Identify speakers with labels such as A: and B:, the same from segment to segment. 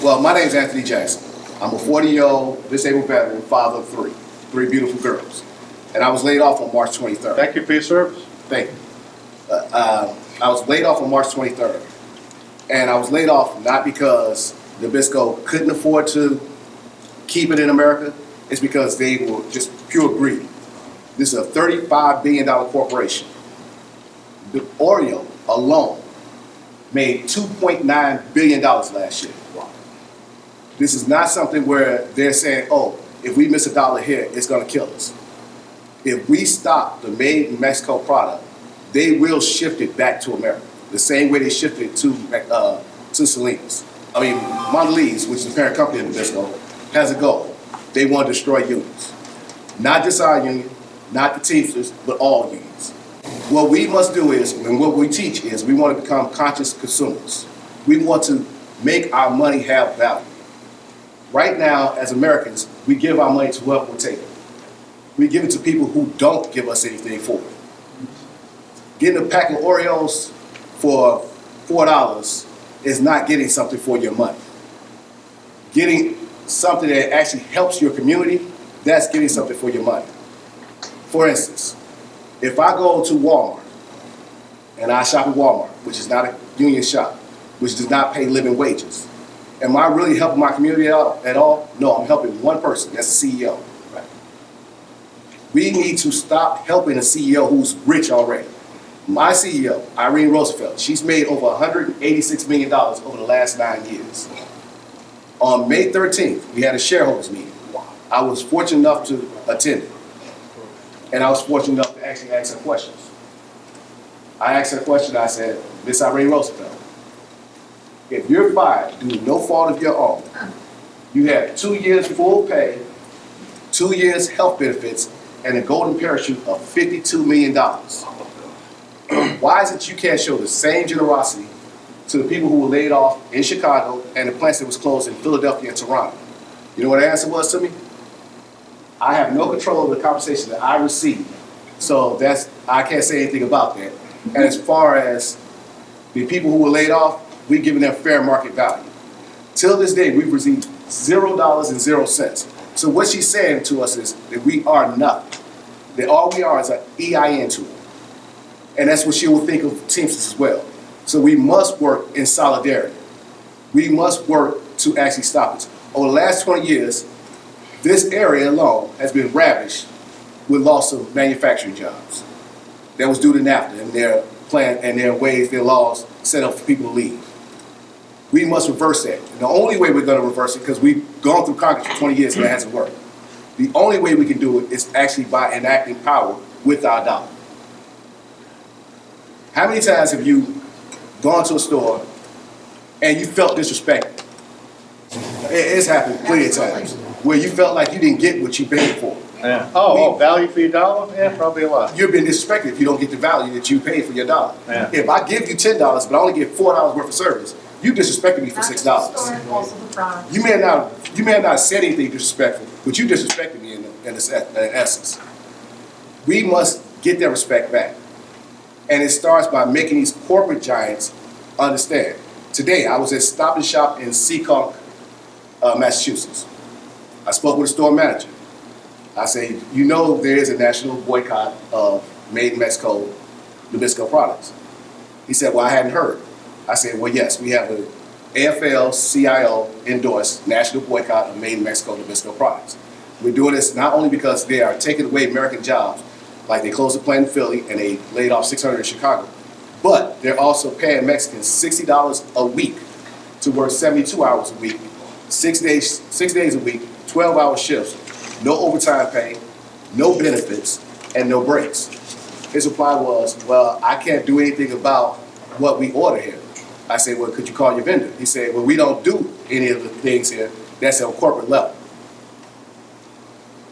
A: Well, my name is Anthony Jackson. I'm a 40-year-old disabled veteran, father of three beautiful girls. And I was laid off on March 23rd.
B: Thank you for your service.
A: Thank you. I was laid off on March 23rd. And I was laid off not because Nabisco couldn't afford to keep it in America. It's because they were just pure greed. This is a $35 billion corporation. The Oreo alone made $2.9 billion last year. This is not something where they're saying, oh, if we miss $1 here, it's going to kill us. If we stop the made in Mexico product, they will shift it back to America, the same way they shifted it to Salinas. I mean, Mondelez, which is the parent company of Nabisco, has a goal. They want to destroy unions. Not just our union, not the Teamsters, but all unions. What we must do is, and what we teach is, we want to become conscious consumers. We want to make our money have value. Right now, as Americans, we give our money to whoever will take it. We give it to people who don't give us anything for it. Getting a pack of Oreos for $4 is not getting something for your money. Getting something that actually helps your community, that's getting something for your money. For instance, if I go to Walmart and I shop at Walmart, which is not a union shop, which does not pay living wages, am I really helping my community at all? No, I'm helping one person, that's the CEO. Right. We need to stop helping a CEO who's rich already. My CEO, Irene Rosenfeld, she's made over $186 million over the last 9 years. On May 13th, we had a shareholders meeting. I was fortunate enough to attend it. And I was fortunate enough to actually ask her questions. I asked her a question, I said, Miss Irene Rosenfeld, if you're fired due to no fault of your own, you have 2 years full pay, 2 years health benefits, and a golden parachute of $52 million. Why is it you can't show the same generosity to the people who were laid off in Chicago and the plants that was closed in Philadelphia and Toronto? You know what the answer was to me? I have no control over the conversation that I received, so I can't say anything about that. And as far as the people who were laid off, we've given them fair market value. Till this day, we've received $0.00. So what she's saying to us is that we are nothing. That all we are is an EIN tool. And that's what she will think of Teamsters as well. So we must work in solidarity. We must work to actually stop this. Over the last 20 years, this area alone has been ravished with loss of manufacturing jobs. That was due to NAFTA and their plan and their ways, their laws set up for people to leave. We must reverse that. And the only way we're going to reverse it, because we've gone through Congress for 20 years and it hasn't worked. The only way we can do it is actually by enacting power with our dollar. How many times have you gone to a store and you felt disrespected? It's happened plenty of times where you felt like you didn't get what you paid for.
B: Yeah. Value for your dollar? Yeah, probably a lot.
A: You've been disrespected if you don't get the value that you paid for your dollar.
B: Yeah.
A: If I give you $10, but I only get $4 worth of service, you disrespected me for $6. You may not have said anything disrespectful, but you disrespected me in essence. We must get that respect back. And it starts by making these corporate giants understand. Today, I was at Stop and Shop in Seekonk, Massachusetts. I spoke with a store manager. I said, you know there is a national boycott of made in Mexico Nabisco products. He said, well, I hadn't heard. I said, well, yes, we have an AFL-CIO endorsed national boycott of made in Mexico Nabisco products. We're doing this not only because they are taking away American jobs, like they closed the plant in Philly and they laid off 600 in Chicago, but they're also paying Mexicans $60 a week to work 72 hours a week, 6 days a week, 12-hour shifts, no overtime pay, no benefits, and no breaks. His reply was, well, I can't do anything about what we order here. I said, well, could you call your vendor? He said, well, we don't do any of the things here. That's at a corporate level.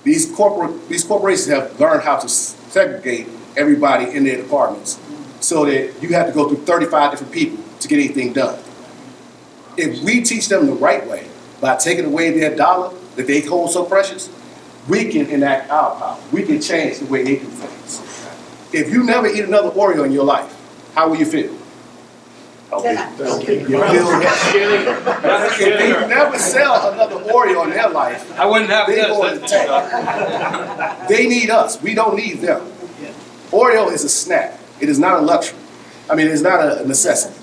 A: These corporations have learned how to segregate everybody in their departments so that you have to go through 35 different people to get anything done. If we teach them the right way by taking away their dollar that they hold so precious, we can enact our power. We can change the way they do things. If you never eat another Oreo in your life, how will you feel? If you never ever sell another Oreo in their life,
C: I wouldn't have
A: they
C: this.
A: go in the tank. They need us. We don't need them. Oreo is a snack. It is not a luxury. I mean, it's not a necessity.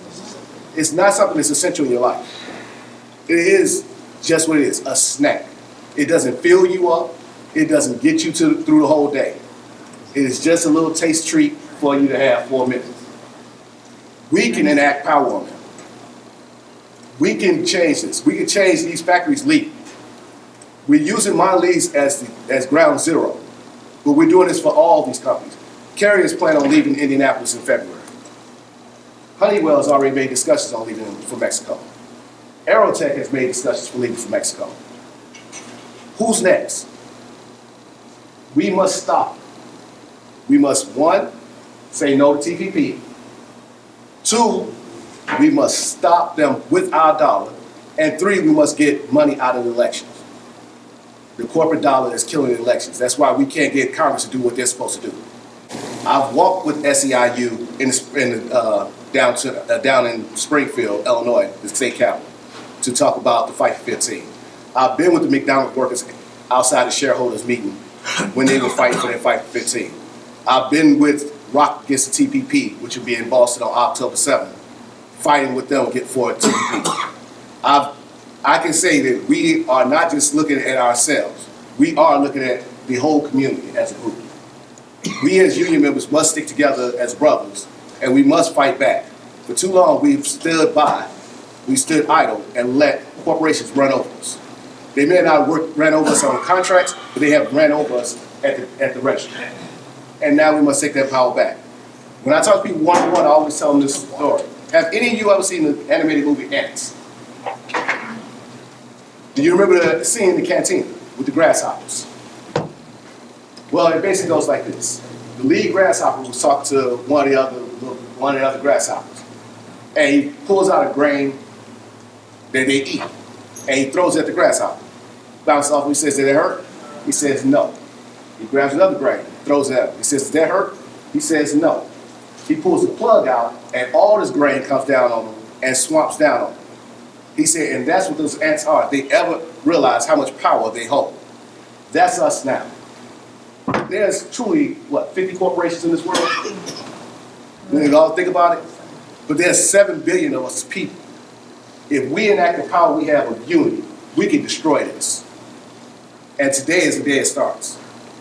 A: It's not something that's essential in your life. It is just what it is, a snack. It doesn't fill you up. It doesn't get you through the whole day. It is just a little taste treat for you to have for a minute. We can enact power on them. We can change this. We can change these factories leaving. We're using Mondelez as ground zero, but we're doing this for all these companies. Carriers plan on leaving Indianapolis in February. Honeywell has already made discussions on leaving for Mexico. Aerotech has made discussions for leaving for Mexico. Who's next? We must stop. We must, one, say no to TPP. Two, we must stop them with our dollar. And three, we must get money out of the elections. The corporate dollar is killing the elections. That's why we can't get Congress to do what they're supposed to do. I've walked with SEIU down in Springfield, Illinois, the state capital, to talk about the Fight for 15. I've been with the McDonald's workers outside the shareholders meeting when they were fighting for their Fight for 15. I've been with Rock Against the TPP, which will be in Boston on October 7th, fighting with them for TPP. I can say that we are not just looking at ourselves. We are looking at the whole community as a group. We as union members must stick together as brothers, and we must fight back. For too long, we've stood by, we stood idle, and let corporations run over us. They may not have ran over us on contracts, but they have ran over us at the register. And now we must take that power back. When I talk to people one-on-one, I always tell them this story. Have any of you ever seen the animated movie Ants? Do you remember the scene in the canteen with the grasshoppers? Well, it basically goes like this. The lead grasshopper was talking to one of the other grasshoppers. And he pulls out a grain that they eat. And he throws it at the grasshopper. Bounces off, he says, did it hurt? He says, no. He grabs another grain, throws it at him. He says, did that hurt? He says, no. He pulls the plug out, and all this grain comes down on him and swamps down on him. He said, and that's what those ants are. They ever realize how much power they hold. That's us now. There's truly, 50 corporations in this world? When you all think about it? But there's 7 billion of us people. If we enact the power we have of unity, we can destroy this. And today is the day it starts.